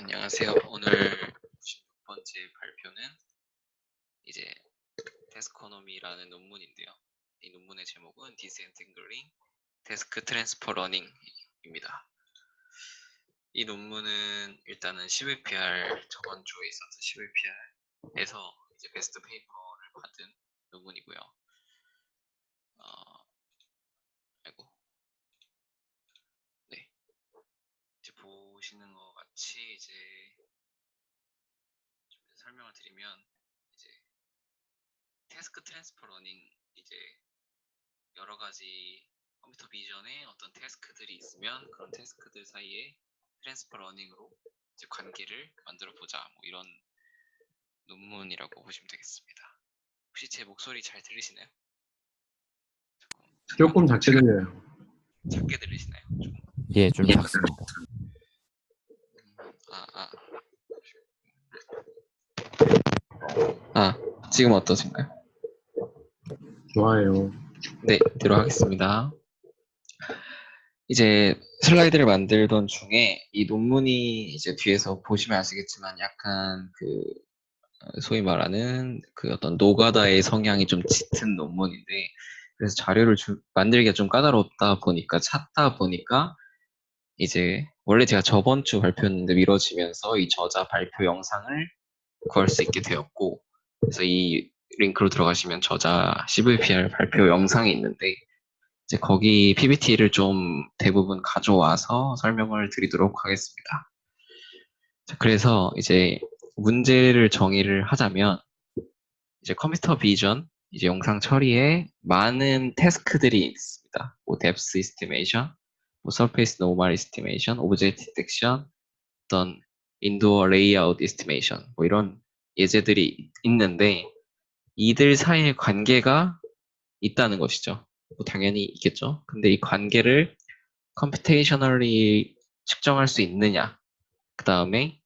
안녕하세요. 오늘 96번째 발표는 이제 태스코노미라는 논문인데요. 이 논문의 제목은 Disentangling Task Transfer Running입니다. 이 논문은 일단은 CVPR 저번 주에 있었던 CVPR에서 이제 베스트 페이퍼를 받은 논문이고요. 아이고, 네, 이제 보시는 것 같이 이제 좀 설명을 드리면 이제 태스크 트랜스퍼 러닝 이제 여러 가지 컴퓨터 비전에 어떤 태스크들이 있으면 그런 태스크들 사이에 트랜스퍼 러닝으로 이제 관계를 만들어 보자 뭐 이런 논문이라고 보시면 되겠습니다. 혹시 제 목소리 잘 들리시나요? 조금 작게 들려요. 작게 들리시나요? 예, 좀 작습니다. 지금 어떠신가요? 좋아요. 네, 들어가겠습니다. 이제 슬라이드를 만들던 중에 이 논문이 이제 뒤에서 보시면 아시겠지만 약간 소위 말하는 어떤 노가다의 성향이 좀 짙은 논문인데, 그래서 자료를 만들기가 좀 까다롭다 보니까 찾다 보니까 이제 원래 제가 저번 주 발표했는데 미뤄지면서 이 저자 발표 영상을 구할 수 있게 되었고, 그래서 이 링크로 들어가시면 저자 CVPR 발표 영상이 있는데 이제 거기 PPT를 좀 대부분 가져와서 설명을 드리도록 하겠습니다. 자, 그래서 이제 문제를 정의를 하자면 이제 컴퓨터 비전, 이제 영상 처리에 많은 태스크들이 있습니다. 뭐 depth estimation, 뭐 surface normal estimation, object detection, 어떤 indoor layout estimation, 뭐 이런 예제들이 있는데 이들 사이의 관계가 있다는 것이죠. 뭐 당연히 있겠죠. 근데 이 관계를 computationally 측정할 수 있느냐, 그 다음에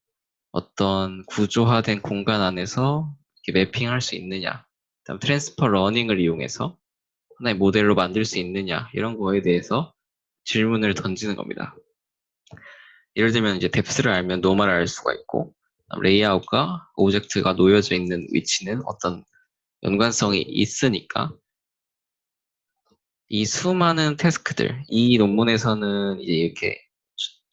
어떤 구조화된 공간 안에서 이렇게 매핑할 수 있느냐, 그다음 트랜스퍼 러닝을 이용해서 하나의 모델로 만들 수 있느냐, 이런 거에 대해서 질문을 던지는 겁니다. 예를 들면 이제 뎁스를 알면 노멀을 알 수가 있고, 레이아웃과 오브젝트가 놓여져 있는 위치는 어떤 연관성이 있으니까 이 수많은 태스크들, 이 논문에서는 이제 이렇게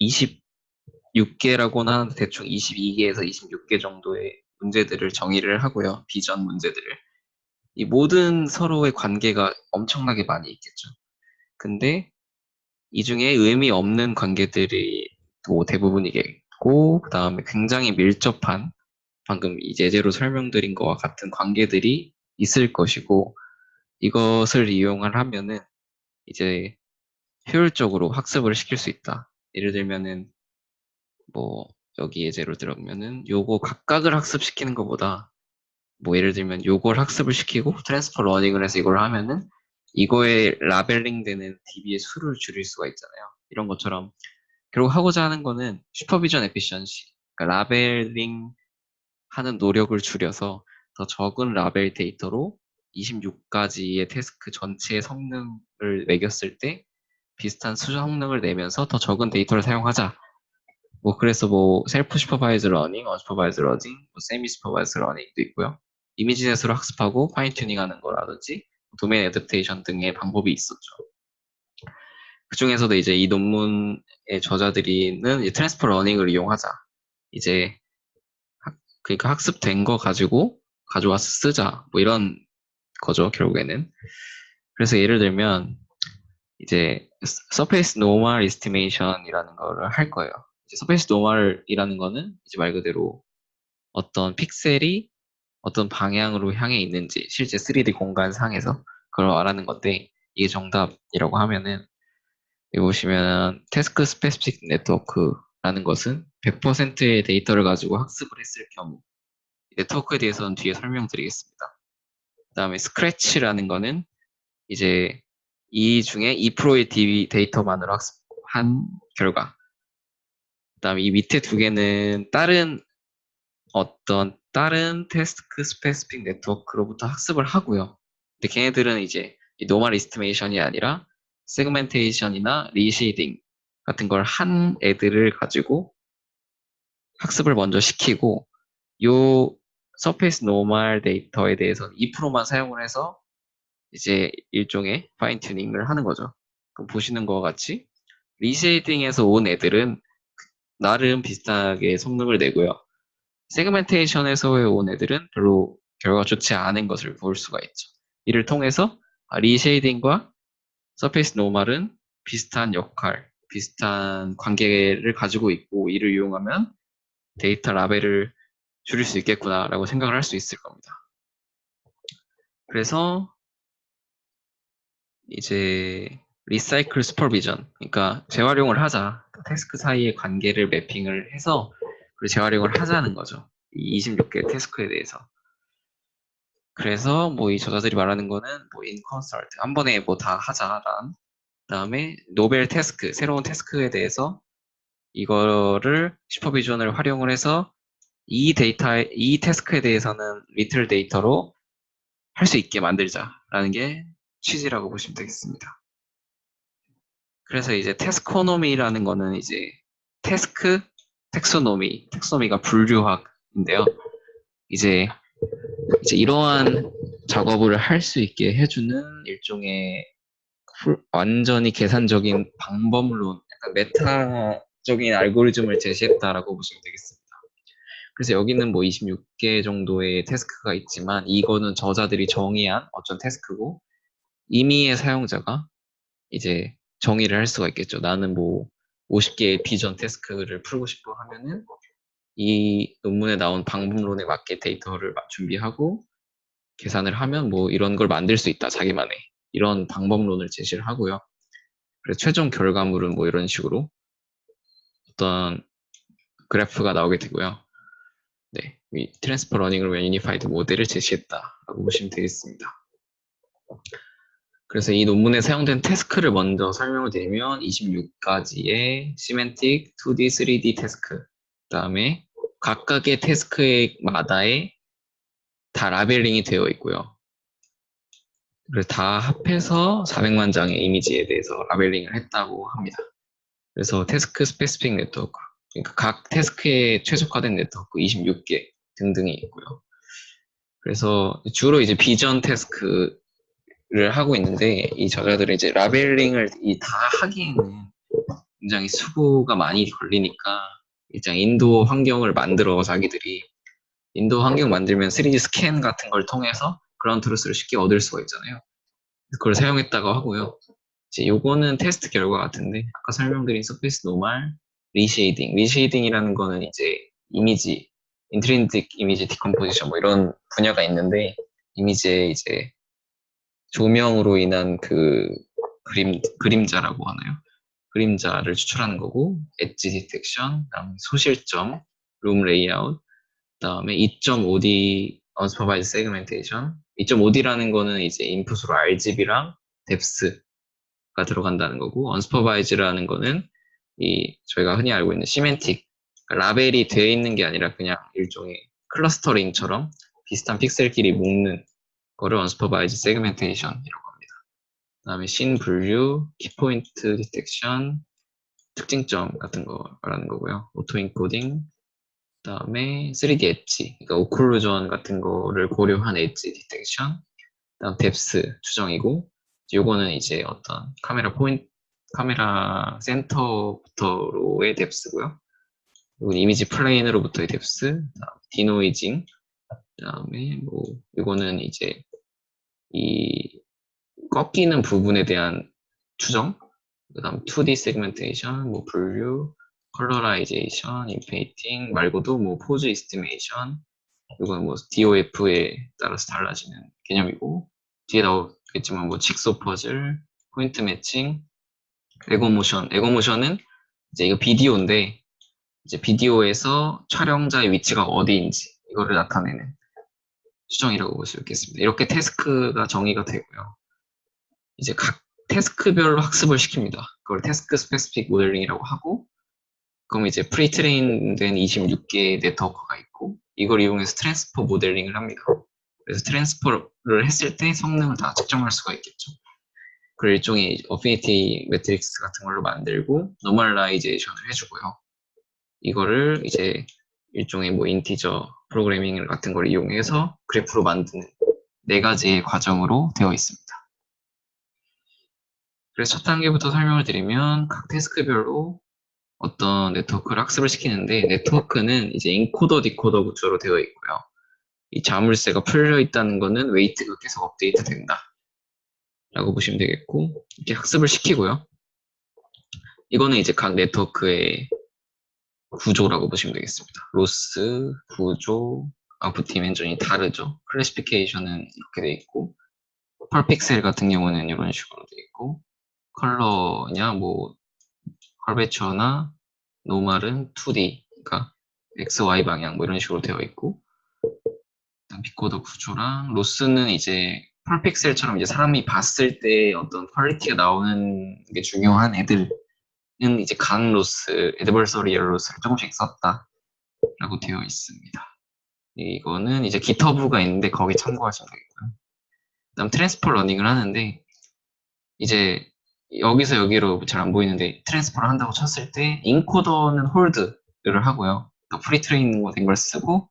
26개라고는 하는데 대충 22개에서 26개 정도의 문제들을 정의를 하고요. 비전 문제들을. 이 모든 서로의 관계가 엄청나게 많이 있겠죠. 근데 이 중에 의미 없는 관계들이 또 대부분이겠고, 그 다음에 굉장히 밀접한 방금 이제 예제로 설명드린 거와 같은 관계들이 있을 것이고, 이것을 이용을 하면은 이제 효율적으로 학습을 시킬 수 있다. 예를 들면은 뭐 여기 예제로 들어보면은 요거 각각을 학습시키는 것보다 뭐 예를 들면 요걸 학습을 시키고 트랜스퍼 러닝을 해서 이걸 하면은 이거에 라벨링 되는 DB의 수를 줄일 수가 있잖아요. 이런 것처럼 결국 하고자 하는 거는 슈퍼비전 에피션시, 그러니까 라벨링 하는 노력을 줄여서 더 적은 라벨 데이터로 26가지의 태스크 전체의 성능을 매겼을 때 비슷한 수준 성능을 내면서 더 적은 데이터를 사용하자. 뭐 그래서 뭐 셀프 슈퍼바이즈 러닝, 언슈퍼바이즈 러닝, 뭐 세미 슈퍼바이즈 러닝도 있고요. 이미지넷으로 학습하고 파인 튜닝하는 거라든지 도메인 애더프테이션 등의 방법이 있었죠. 그 중에서도 이제 이 논문의 저자들이는 이제 트랜스퍼 러닝을 이용하자. 이제 그러니까 학습된 거 가지고 가져와서 쓰자. 뭐 이런 거죠, 결국에는. 그래서 예를 들면 이제 surface normal estimation이라는 거를 할 거예요. 이제 surface normal이라는 거는 이제 말 그대로 어떤 픽셀이 어떤 방향으로 향해 있는지 실제 3D 공간 상에서 그걸 말하는 건데, 이게 정답이라고 하면은 여기 보시면 태스크 스페시픽 네트워크라는 것은 100%의 데이터를 가지고 학습을 했을 경우, 네트워크에 대해서는 뒤에 설명드리겠습니다. 그 다음에 스크래치라는 거는 이제 이 중에 2%의 데이터만으로 학습한 결과. 그 다음에 이 밑에 두 개는 다른 태스크 스페시픽 네트워크로부터 학습을 하고요. 근데 걔네들은 이제 이 노멀 이스티메이션이 아니라 세그멘테이션이나 리쉐이딩 같은 걸 한 애들을 가지고 학습을 먼저 시키고 요 서페이스 노멀 데이터에 대해서 2%만 사용을 해서 이제 일종의 파인 튜닝을 하는 거죠. 그럼 보시는 것과 같이 리쉐이딩에서 온 애들은 나름 비슷하게 성능을 내고요. 세그멘테이션에서 온 애들은 별로 결과가 좋지 않은 것을 볼 수가 있죠. 이를 통해서 리쉐이딩과 서페이스 노멀은 비슷한 역할, 비슷한 관계를 가지고 있고 이를 이용하면 데이터 라벨을 줄일 수 있겠구나라고 생각을 할 수 있을 겁니다. 그래서 이제 리사이클 슈퍼비전, 그러니까 재활용을 하자. 태스크 사이의 관계를 매핑을 해서 재활용을 하자는 거죠. 이 26개 태스크에 대해서. 그래서 뭐 이 저자들이 말하는 거는 뭐 in consult, 한 번에 뭐 다 하자란 그다음에 노벨 태스크, 새로운 태스크에 대해서 이거를 슈퍼비전을 활용을 해서 이 태스크에 대해서는 리틀 데이터로 할 수 있게 만들자라는 게 취지라고 보시면 되겠습니다. 그래서 이제 테스코노미라는 거는 이제 태스크, 텍소노미가 분류학인데요. 이제 이러한 작업을 할 수 있게 해주는 일종의 완전히 계산적인 방법론, 약간 메타적인 알고리즘을 제시했다라고 보시면 되겠습니다. 그래서 여기는 뭐 26개 정도의 태스크가 있지만 이거는 저자들이 정의한 어떤 태스크고 임의의 사용자가 이제 정의를 할 수가 있겠죠. 나는 뭐 50개의 비전 태스크를 풀고 싶어 하면은 이 논문에 나온 방법론에 맞게 데이터를 준비하고 계산을 하면 뭐 이런 걸 만들 수 있다. 자기만의 이런 방법론을 제시를 하고요. 그래서 최종 결과물은 뭐 이런 식으로 어떤 그래프가 나오게 되고요. 네, 이 트랜스퍼 러닝을 위한 유니파이드 모델을 제시했다라고 보시면 되겠습니다. 그래서 이 논문에 사용된 태스크를 먼저 설명을 드리면 26가지의 시멘틱 2D, 3D 태스크, 그 다음에 각각의 태스크마다에 다 라벨링이 되어 있고요. 그래서 다 합해서 400만 장의 이미지에 대해서 라벨링을 했다고 합니다. 그래서 태스크 스페시픽 네트워크, 그러니까 각 태스크에 최적화된 네트워크 26개 등등이 있고요. 그래서 주로 이제 비전 태스크를 하고 있는데 이 저자들은 이제 라벨링을 다 하기에는 굉장히 수고가 많이 걸리니까 일단 인도 환경을 만들어 자기들이 인도 환경 만들면 3D 스캔 같은 걸 통해서 그라운드 트루스를 쉽게 얻을 수가 있잖아요. 그걸 사용했다고 하고요. 이제 요거는 테스트 결과 같은데 아까 설명드린 서페이스 노멀, 리쉐이딩이라는 거는 이제 이미지, 인트린직 이미지 디컴포지션 뭐 이런 분야가 있는데 이미지의 이제 조명으로 인한 그 그림자라고 하나요? 그림자를 추출하는 거고 엣지 디텍션, 그다음에 소실점, 룸 레이아웃, 그다음에 2.5D 언스퍼바이즈 세그멘테이션. 2.5D라는 거는 이제 인풋으로 RGB랑 뎁스가 들어간다는 거고 언스퍼바이즈라는 거는 이 저희가 흔히 알고 있는 시멘틱, 그러니까 라벨이 되어 있는 게 아니라 그냥 일종의 클러스터링처럼 비슷한 픽셀끼리 묶는 거를 언스퍼바이즈 세그멘테이션이라고 합니다. 그다음에 신 분류, 키포인트 디텍션, 특징점 같은 거 말하는 거고요. 오토 인코딩, 그다음에 3D 엣지, 그러니까 오클루전 같은 거를 고려한 엣지 디텍션, 그다음 뎁스 추정이고, 요거는 이제 어떤 카메라 센터부터로의 뎁스고요. 이건 이미지 플레인으로부터의 뎁스, 디노이징, 그다음에 뭐 이거는 이제 이 꺾이는 부분에 대한 추정, 그다음 2D 세그멘테이션, 뭐 분류, 컬러라이제이션, 인페이팅 말고도 뭐 포즈 이스티메이션, 이건 뭐 DOF에 따라서 달라지는 개념이고 뒤에 나오겠지만 뭐 직소 퍼즐, 포인트 매칭, 에고모션은 이제 이거 비디오인데 이제 비디오에서 촬영자의 위치가 어디인지 이거를 나타내는 추정이라고 볼 수 있겠습니다. 이렇게 태스크가 정의가 되고요. 이제 각 태스크별로 학습을 시킵니다. 그걸 태스크 스페시픽 모델링이라고 하고, 그럼 이제 프리트레인된 26개의 네트워크가 있고, 이걸 이용해서 트랜스퍼 모델링을 합니다. 그래서 트랜스퍼를 했을 때 성능을 다 측정할 수가 있겠죠. 그걸 일종의 어피니티 매트릭스 같은 걸로 만들고, 노멀라이제이션을 해주고요. 이거를 이제 일종의 뭐 인티저 프로그래밍 같은 걸 이용해서 그래프로 만드는 4가지의 과정으로 되어 있습니다. 그래서 첫 단계부터 설명을 드리면 각 태스크별로 어떤 네트워크를 학습을 시키는데, 네트워크는 이제 인코더 디코더 구조로 되어 있고요. 이 자물쇠가 풀려 있다는 거는 웨이트가 계속 업데이트 된다 라고 보시면 되겠고, 이렇게 학습을 시키고요. 이거는 이제 각 네트워크의 구조라고 보시면 되겠습니다. 로스, 구조, 아웃풋 디멘전이 다르죠. 클래시피케이션은 이렇게 돼 있고, 펄픽셀 같은 경우는 이런 식으로 돼 있고, 컬러냐 뭐 컬베처나 노멀은 2D, 그러니까 X, Y 방향 뭐 이런 식으로 되어 있고, 비코더 구조랑 로스는 이제 펄픽셀처럼 이제 사람이 봤을 때 어떤 퀄리티가 나오는 게 중요한 애들은 이제 각 로스, 애드버서리얼 로스를 조금씩 썼다라고 되어 있습니다. 이거는 이제 기터브가 있는데 거기 참고하시면 되겠고요. 그다음 트랜스퍼 러닝을 하는데, 이제 여기서 여기로 잘 안 보이는데 트랜스퍼를 한다고 쳤을 때 인코더는 홀드를 하고요. 프리 트레이닝 된 걸 쓰고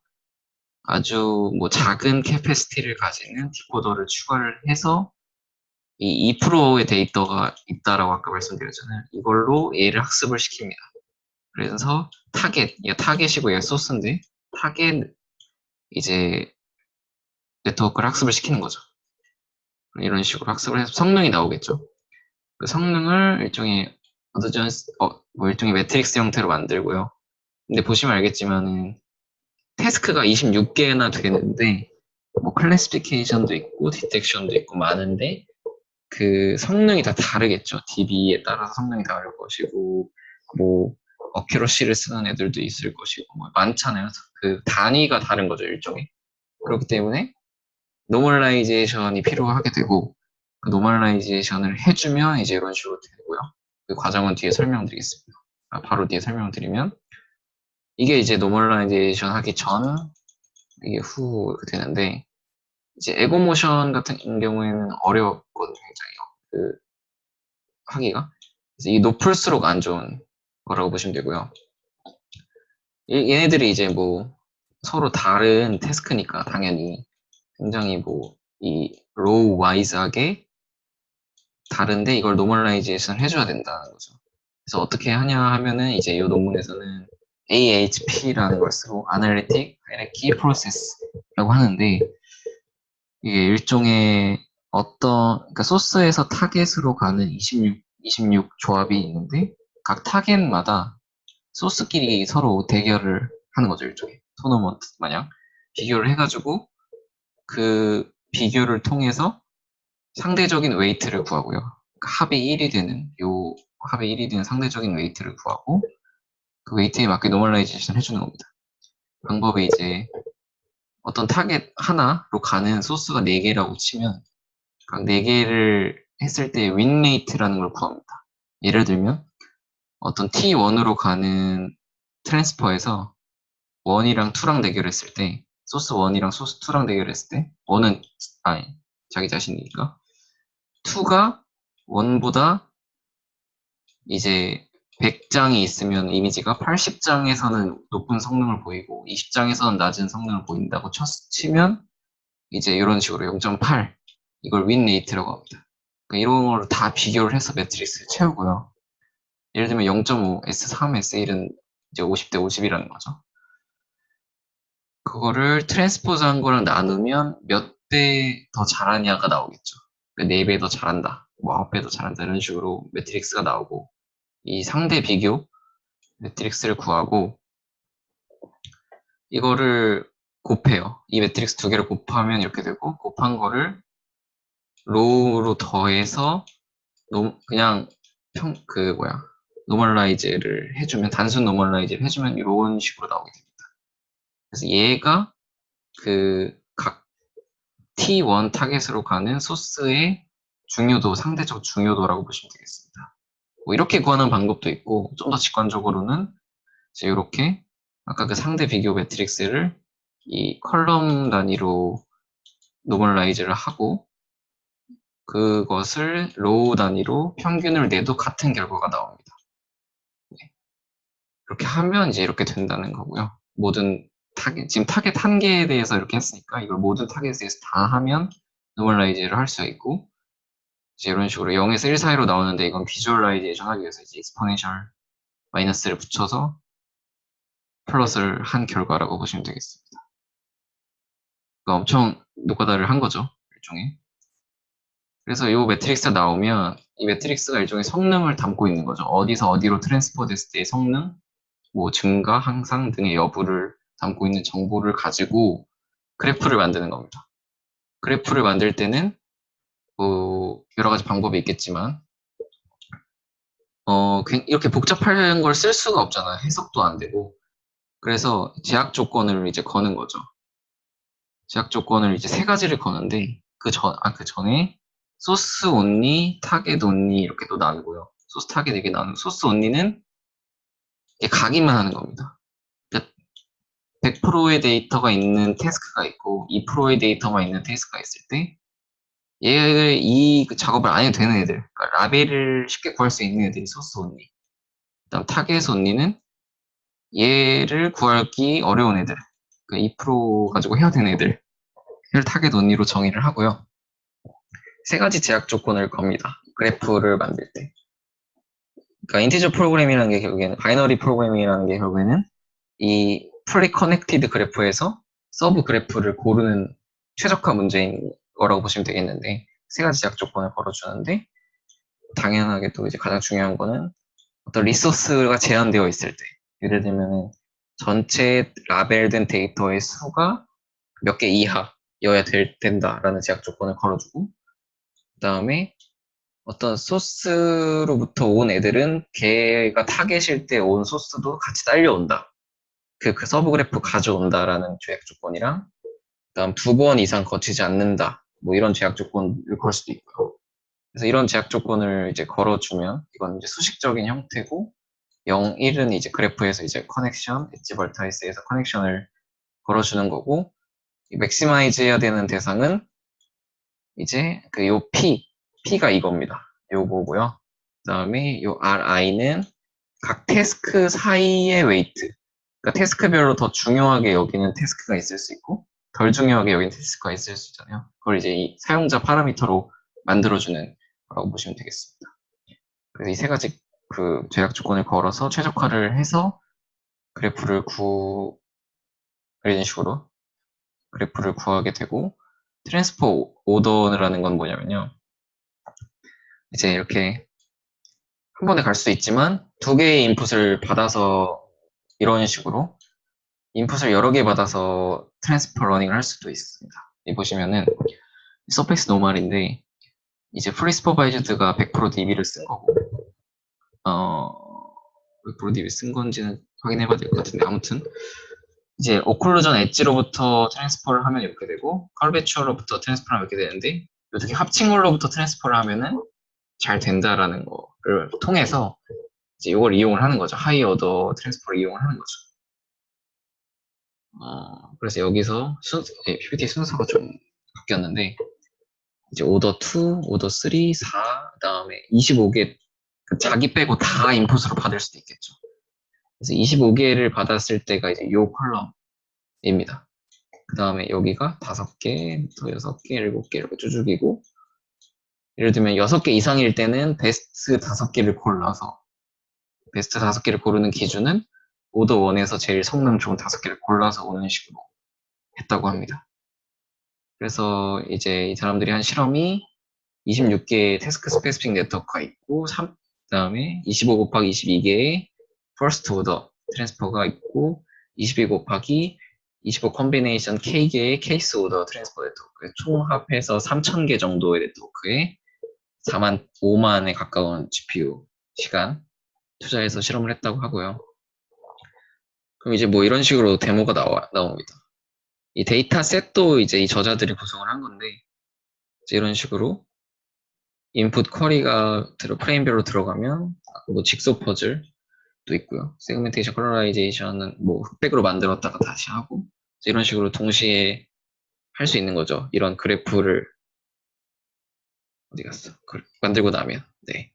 아주 뭐 작은 캐패시티를 가지는 디코더를 추가를 해서 이 2%의 데이터가 있다라고 아까 말씀드렸잖아요. 이걸로 얘를 학습을 시킵니다. 그래서 타겟, 얘 타겟이고 얘 소스인데, 타겟 이제 네트워크를 학습을 시키는 거죠. 이런 식으로 학습을 해서 성능이 나오겠죠. 그 성능을 일종의 뭐 일종의 매트릭스 형태로 만들고요. 근데 보시면 알겠지만은 태스크가 26개나 되는데 뭐 클래시피케이션도 있고 디텍션도 있고 많은데 그 성능이 다 다르겠죠. DB에 따라서 성능이 다를 것이고, 뭐 어큐러시를 쓰는 애들도 있을 것이고, 뭐 많잖아요. 그 단위가 다른 거죠, 일종의. 그렇기 때문에 노멀라이제이션이 필요하게 되고, 그 노멀라이제이션을 해주면 이제 이런 식으로 되고요. 그 과정은 뒤에 설명드리겠습니다. 바로 뒤에 설명드리면, 이게 이제 노멀라이제이션 하기 전, 이게 후 이렇게 되는데, 이제 에고모션 같은 경우에는 어려웠거든요, 굉장히. 그 하기가. 그래서 이 높을수록 안 좋은 거라고 보시면 되고요. 얘네들이 이제 뭐 서로 다른 태스크니까 당연히 굉장히 뭐 이 로우 와이즈하게 다른데, 이걸 노멀라이제이션 해줘야 된다는 거죠. 그래서 어떻게 하냐 하면은 이제 이 논문에서는 AHP라는 걸 쓰고 Analytic Hierarchy Process라고 하는데, 이게 일종의 그러니까 소스에서 타겟으로 가는 26 조합이 있는데, 각 타겟마다 소스끼리 서로 대결을 하는 거죠, 일종의. 토너먼트 마냥. 비교를 해가지고, 그 비교를 통해서 상대적인 웨이트를 구하고요. 그러니까 합이 1이 되는 상대적인 웨이트를 구하고, 그 웨이트에 맞게 노멀라이제이션 해주는 겁니다. 방법이 이제 어떤 타겟 하나로 가는 소스가 4개라고 치면, 각 4개를 했을 때 윈레이트라는 걸 구합니다. 예를 들면 어떤 T1으로 가는 트랜스퍼에서 1이랑 2랑 대결했을 때, 소스 1이랑 소스 2랑 대결했을 때 1은 아니 자기 자신이니까 2가 1보다 이제 100장이 있으면 이미지가 80장에서는 높은 성능을 보이고 20장에서는 낮은 성능을 보인다고 치면 이제 이런 식으로 0.8, 이걸 윈레이트라고 합니다. 그러니까 이런 걸 다 비교를 해서 매트릭스를 채우고요. 예를 들면 0.5, S3, S1은 이제 50대 50이라는 거죠. 그거를 트랜스포즈한 거랑 나누면 몇 배 더 잘하냐가 나오겠죠. 4배 더 잘한다, 뭐 9배 더 잘한다, 이런 식으로 매트릭스가 나오고, 이 상대 비교 매트릭스를 구하고 이거를 곱해요. 이 매트릭스 2개를 곱하면 이렇게 되고, 곱한 거를 로우로 더해서 그냥 노멀라이즈를 해주면, 단순 노멀라이즈를 해주면 이런 식으로 나오게 됩니다. 그래서 얘가 각 T1 타겟으로 가는 소스의 상대적 중요도라고 보시면 되겠습니다. 뭐 이렇게 구하는 방법도 있고, 좀 더 직관적으로는 이제 이렇게 아까 그 상대 비교 매트릭스를 이 컬럼 단위로 노멀라이즈를 하고, 그것을 로우 단위로 평균을 내도 같은 결과가 나옵니다. 네. 그렇게 하면 이제 이렇게 된다는 거고요. 모든 타겟, 지금 타겟 한 개에 대해서 이렇게 했으니까 이걸 모든 타겟에 대해서 다 하면 노멀라이즈를 할 수가 있고, 이제 이런 식으로 0에서 1 사이로 나오는데 이건 비주얼라이제이션 하기 위해서 이제 익스포넨셜 마이너스를 붙여서 플러스를 한 결과라고 보시면 되겠습니다. 그러니까 엄청 노가다를 한 거죠, 일종의. 그래서 이 매트릭스가 나오면 이 매트릭스가 일종의 성능을 담고 있는 거죠. 어디서 어디로 트랜스퍼 됐을 때의 성능, 뭐 증가, 향상 등의 여부를 담고 있는 정보를 가지고 그래프를 만드는 겁니다. 그래프를 만들 때는 뭐 여러 가지 방법이 있겠지만 이렇게 복잡한 걸 쓸 수가 없잖아요. 해석도 안 되고. 그래서 제약 조건을 이제 거는 거죠. 제약 조건을 이제 세 가지를 거는데 그 전에 소스 온리, 타겟 온리 이렇게 또 나누고요. 소스 타겟 이렇게 나누고 소스 온리는 가기만 하는 겁니다. 그러니까 100%의 데이터가 있는 태스크가 있고 2%의 데이터만 있는 태스크가 있을 때 얘를 이 작업을 안 해도 되는 애들, 그러니까 라벨을 쉽게 구할 수 있는 애들이 소스 온리. 그다음 타겟 온리는 얘를 구하기 어려운 애들, 그러니까 2% 가지고 해야 되는 애들을 타겟 온리로 정의를 하고요. 세 가지 제약 조건을 겁니다. 그래프를 만들 때. 그러니까 인티저 프로그램이라는 게 결국에는 바이너리 프로그래밍이라는 게 결국에는 이 풀리 커넥티드 그래프에서 서브 그래프를 고르는 최적화 문제인 거라고 보시면 되겠는데 세 가지 제약 조건을 걸어주는데 당연하게 또 이제 가장 중요한 거는 어떤 리소스가 제한되어 있을 때 예를 들면은 전체 라벨된 데이터의 수가 몇 개 이하여야 된다라는 제약 조건을 걸어주고 그 다음에 어떤 소스로부터 온 애들은 걔가 타겟일 때 온 소스도 같이 딸려온다. 그 서브 그래프 가져온다라는 제약 조건이랑 그다음 2번 이상 거치지 않는다. 뭐 이런 제약 조건을 걸 수도 있고요. 그래서 이런 제약 조건을 이제 걸어주면 이건 이제 수식적인 형태고 0, 1은 이제 그래프에서 이제 커넥션, 엣지 벌타이스에서 커넥션을 걸어주는 거고 맥시마이즈 해야 되는 대상은 이제 요 P가 이겁니다. 요거고요. 그 다음에 요 RI는 각 태스크 사이의 웨이트. 그러니까 태스크별로 더 중요하게 여기는 태스크가 있을 수 있고 덜 중요하게 여기는 태스크가 있을 수 있잖아요. 그걸 이제 이 사용자 파라미터로 만들어주는 거라고 보시면 되겠습니다. 그래서 이 세 가지 그 제약 조건을 걸어서 최적화를 해서 그래프를 이런 식으로 그래프를 구하게 되고 트랜스포 오더라는 건 뭐냐면요. 이제 이렇게 한 번에 갈 수 있지만 두 개의 인풋을 받아서 이런 식으로 인풋을 여러 개 받아서 트랜스퍼 러닝을 할 수도 있습니다. 여기 보시면은 서페이스 노멀인데 이제 프리 슈퍼바이즈드가 100% DB를 쓴 거고 100% DB 쓴 건지는 확인해 봐야 될 것 같은데 아무튼 이제 오클루전 엣지로부터 트랜스퍼를 하면 이렇게 되고 컬베추어로부터 트랜스퍼를 하면 이렇게 되는데 어떻게 합친 걸로부터 트랜스퍼를 하면은 잘 된다라는 거를 통해서 이제 이걸 이용을 하는 거죠. 하이 어더 트랜스퍼를 이용을 하는 거죠. 그래서 여기서 PPT 순서가 좀 바뀌었는데 이제 오더 2, 오더 3, 4, 그다음에 25개 자기 빼고 다 인풋으로 받을 수도 있겠죠. 그래서 25개를 받았을 때가 이제 요 컬럼입니다. 그 다음에 여기가 5개, 또 6개, 7개 이렇게 쭉쭉이고 예를 들면 6개 이상일 때는 베스트 5개를 골라서 베스트 5개를 고르는 기준은 오더 1에서 제일 성능 좋은 5개를 골라서 오는 식으로 했다고 합니다. 그래서 이제 이 사람들이 한 실험이 26개의 태스크 스페시픽 네트워크가 있고 그다음에 25 곱하기 22개의 퍼스트 오더 트랜스퍼가 있고 22 곱하기 25 컴비네이션 K개의 케이스 오더 트랜스퍼 네트워크 총 합해서 3,000개 정도의 네트워크에 5만에 가까운 GPU 시간 투자해서 실험을 했다고 하고요. 그럼 이제 뭐 이런 식으로 데모가 나옵니다. 이 데이터 셋도 이제 이 저자들이 구성을 한 건데 이제 이런 식으로 인풋 쿼리가 프레임별로 들어가면 뭐 직소 퍼즐도 있고요. 세그멘테이션 컬러라이제이션은 뭐 흑백으로 만들었다가 다시 하고 이런 식으로 동시에 할 수 있는 거죠. 이런 그래프를 어디 갔어? 만들고 나면 네.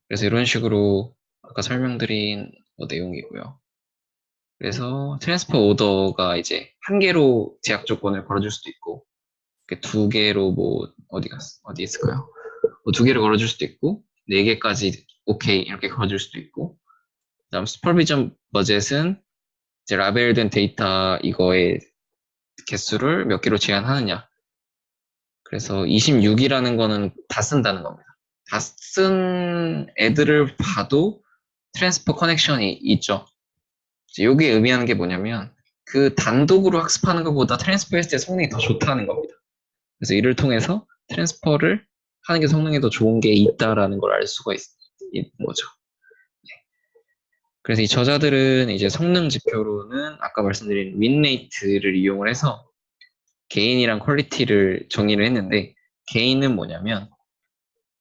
그래서 이런 식으로 아까 설명드린 내용이고요. 그래서 트랜스퍼 오더가 이제 한 개로 제약 조건을 걸어줄 수도 있고, 두 개로 뭐 어디 있을까요? 뭐 두 개를 걸어줄 수도 있고, 네 개까지 오케이 이렇게 걸어줄 수도 있고, 그다음 슈퍼비전 버젯은 이제 라벨된 데이터 이거의 개수를 몇 개로 제한하느냐. 그래서 26이라는 거는 다 쓴다는 겁니다. 다 쓴 애들을 봐도 트랜스퍼 커넥션이 있죠. 이게 의미하는 게 뭐냐면 그 단독으로 학습하는 것보다 트랜스퍼 했을 때 성능이 더 좋다는 겁니다. 그래서 이를 통해서 트랜스퍼를 하는 게 성능이 더 좋은 게 있다라는 걸 알 수가 있는 거죠. 그래서 이 저자들은 이제 성능 지표로는 아까 말씀드린 윈레이트를 이용을 해서 게인이랑 퀄리티를 정의를 했는데, 게인은 뭐냐면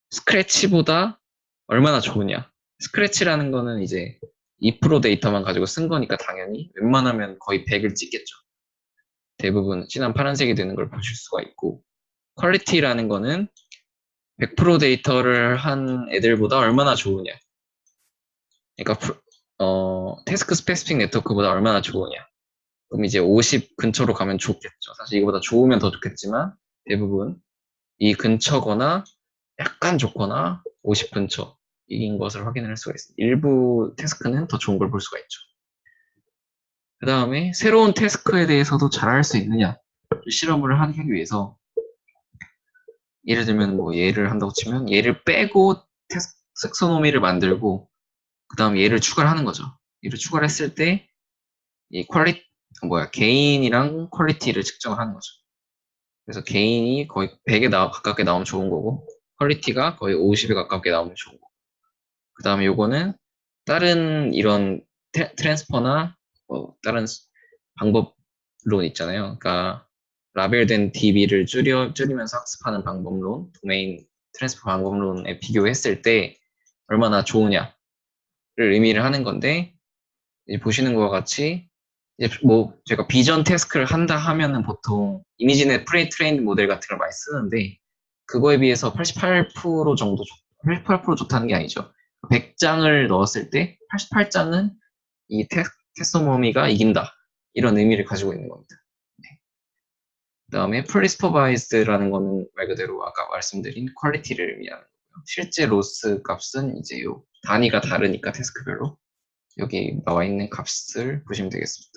스크래치보다 얼마나 좋으냐. 스크래치라는 거는 이제 2% 데이터만 가지고 쓴 거니까 당연히 웬만하면 거의 100을 찍겠죠. 대부분 진한 파란색이 되는 걸 보실 수가 있고, 퀄리티라는 거는 100% 데이터를 한 애들보다 얼마나 좋으냐. 그러니까 태스크 스페시픽 네트워크보다 얼마나 좋으냐. 그럼 이제 50 근처로 가면 좋겠죠. 사실 이거보다 좋으면 더 좋겠지만 대부분 이 근처거나 약간 좋거나 50 근처인 것을 확인을 할 수가 있습니다. 일부 태스크는 더 좋은 걸 볼 수가 있죠. 그 다음에 새로운 태스크에 대해서도 잘 할 수 있느냐. 실험을 하기 위해서 예를 들면 뭐 얘를 한다고 치면 얘를 빼고 텍소노미를 만들고 그 다음 얘를 추가를 하는 거죠. 얘를 추가를 했을 때 이 게인이랑 퀄리티를 측정을 하는 거죠. 그래서 게인이 거의 100에 가깝게 나오면 좋은 거고 퀄리티가 거의 50에 가깝게 나오면 좋은 거고, 그 다음에 요거는 다른 이런 트랜스퍼나 다른 방법론 있잖아요. 그러니까 라벨된 DB를 줄이면서 학습하는 방법론, 도메인 트랜스퍼 방법론에 비교했을 때 얼마나 좋으냐를 의미를 하는 건데, 이제 보시는 것과 같이 이제 뭐 제가 비전 태스크를 한다 하면은 보통 이미지넷 프레트레인드 모델 같은 걸 많이 쓰는데, 그거에 비해서 88% 정도 88% 좋다는 게 아니죠. 100장을 넣었을 때 88장은 이 테스토모미가 이긴다, 이런 의미를 가지고 있는 겁니다. 네. 그다음에 풀리스퍼바이스라는 거는 말 그대로 아까 말씀드린 퀄리티를 의미하는 거고요. 실제 로스 값은 이제 요 단위가 다르니까 태스크별로 여기 나와 있는 값을 보시면 되겠습니다.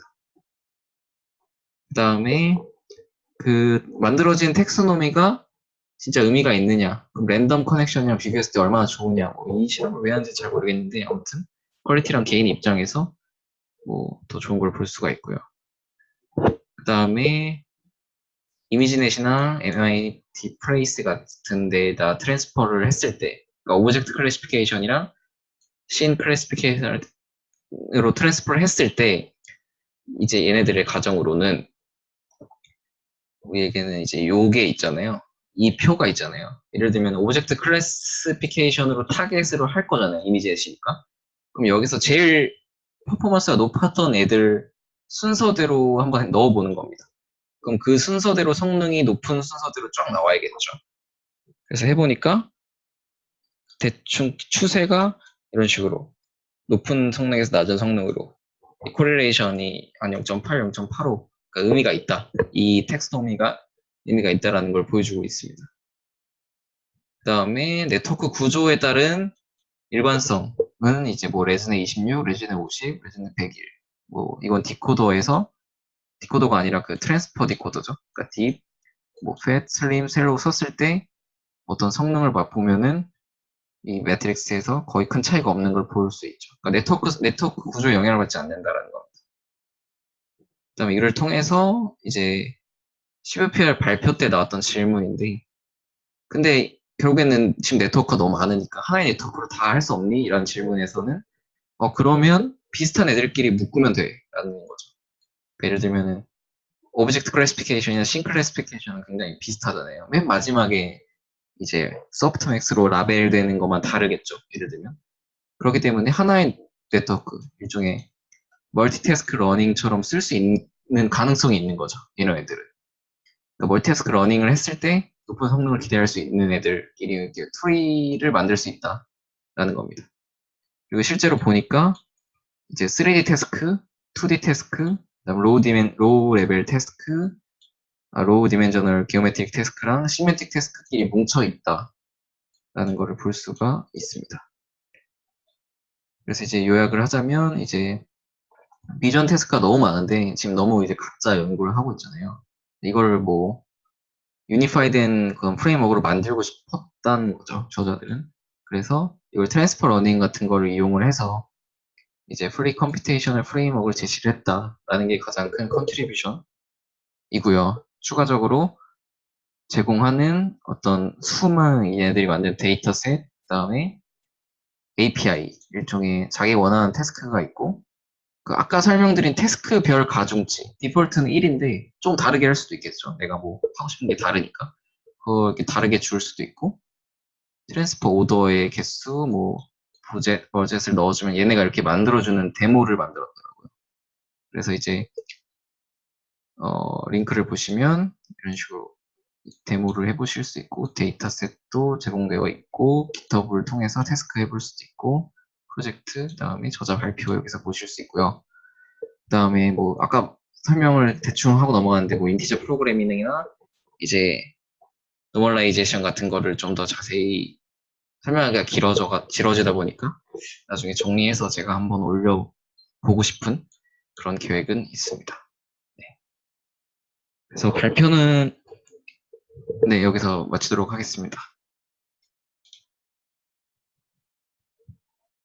그 다음에 그 만들어진 텍소노미가 진짜 의미가 있느냐, 그럼 랜덤 커넥션이랑 비교했을 때 얼마나 좋으냐, 이 실험을 왜 하는지 잘 모르겠는데 아무튼 퀄리티랑 개인 입장에서 뭐 더 좋은 걸 볼 수가 있고요. 그 다음에 이미지넷이나 MIT 프레이스 같은 데에다 트랜스퍼를 했을 때, 그러니까 오브젝트 클래시피케이션이랑 씬 클래시피케이션으로 트랜스퍼를 했을 때 이제 얘네들의 가정으로는 우리에게는 이제 요게 있잖아요. 이 표가 있잖아요. 예를 들면 오브젝트 클래시피케이션으로 타겟으로 할 거잖아요. 이미지넷이니까. 그럼 여기서 제일 퍼포먼스가 높았던 애들 순서대로 한번 넣어보는 겁니다. 그럼 그 순서대로 성능이 높은 순서대로 쫙 나와야겠죠. 그래서 해보니까 대충 추세가 이런 식으로 높은 성능에서 낮은 성능으로 코릴레이션이 한 0.8, 0.85, 그러니까 의미가 있다. 이 텍스토미가 의미가 있다라는 걸 보여주고 있습니다. 그 다음에 네트워크 구조에 따른 일관성은 이제 뭐 레즈네 26, 레즈네 50, 레즈네 101. 뭐 이건 디코더가 아니라 그 트랜스퍼 디코더죠. 그러니까 딥, 뭐 팻, 슬림, 셀로 썼을 때 어떤 성능을 보면은 이 매트릭스에서 거의 큰 차이가 없는 걸 볼 수 있죠. 그러니까 네트워크 구조에 영향을 받지 않는다라는 거. 그다음에 이를 통해서 이제 CVPR 발표 때 나왔던 질문인데, 근데 결국에는 지금 네트워크가 너무 많으니까 하나의 네트워크로 다 할 수 없니? 이런 질문에서는 그러면 비슷한 애들끼리 묶으면 돼 라는 거죠. 그러니까 예를 들면은 오브젝트 클래시피케이션이나 씬 클래시피케이션은 굉장히 비슷하잖아요. 맨 마지막에 이제 소프트맥스로 라벨되는 것만 다르겠죠. 예를 들면 그렇기 때문에 하나의 네트워크, 일종의 멀티태스크 러닝처럼 쓸 수 있는 가능성이 있는 거죠. 이런 애들은. 그러니까 멀티태스크 러닝을 했을 때 높은 성능을 기대할 수 있는 애들끼리 이렇게 트리를 만들 수 있다라는 겁니다. 그리고 실제로 보니까 이제 3D 태스크, 2D 태스크, 그다음 로우 레벨 태스크, 로우 디멘저널 기오메트릭 태스크랑 시메트릭 태스크끼리 뭉쳐 있다라는 거를 볼 수가 있습니다. 그래서 이제 요약을 하자면 이제 비전 태스크가 너무 많은데 지금 너무 이제 각자 연구를 하고 있잖아요. 이걸 뭐 유니파이된 그런 프레임워크로 만들고 싶었다는 거죠, 저자들은. 그래서 이걸 트랜스퍼 러닝 같은 거를 이용을 해서 이제 프리 컴퓨테이셔널 프레임워크를 제시를 했다라는 게 가장 큰 컨트리뷰션이고요. 추가적으로 제공하는 어떤 수많은 얘네들이 만든 데이터셋, 그다음에 API, 일종의 자기 원하는 태스크가 있고, 그 아까 설명드린 태스크별 가중치, 디폴트는 1인데 좀 다르게 할 수도 있겠죠. 내가 뭐 하고 싶은 게 다르니까. 그걸 이렇게 다르게 줄 수도 있고, 트랜스퍼 오더의 개수, 뭐 버젯을 넣어주면 얘네가 이렇게 만들어주는 데모를 만들었더라고요. 그래서 이제 링크를 보시면 이런 식으로 데모를 해보실 수 있고, 데이터셋도 제공되어 있고, 깃허브를 통해서 테스크 해볼 수도 있고, 프로젝트, 그 다음에 저자 발표 여기서 보실 수 있고요. 그 다음에 뭐 아까 설명을 대충 하고 넘어갔는데 뭐 인티저 프로그래밍이나 이제 노멀라이제이션 같은 거를 좀 더 자세히 설명하기가 길어지다 보니까 나중에 정리해서 제가 한번 올려보고 싶은 그런 계획은 있습니다. 네. 그래서 발표는 네, 여기서 마치도록 하겠습니다.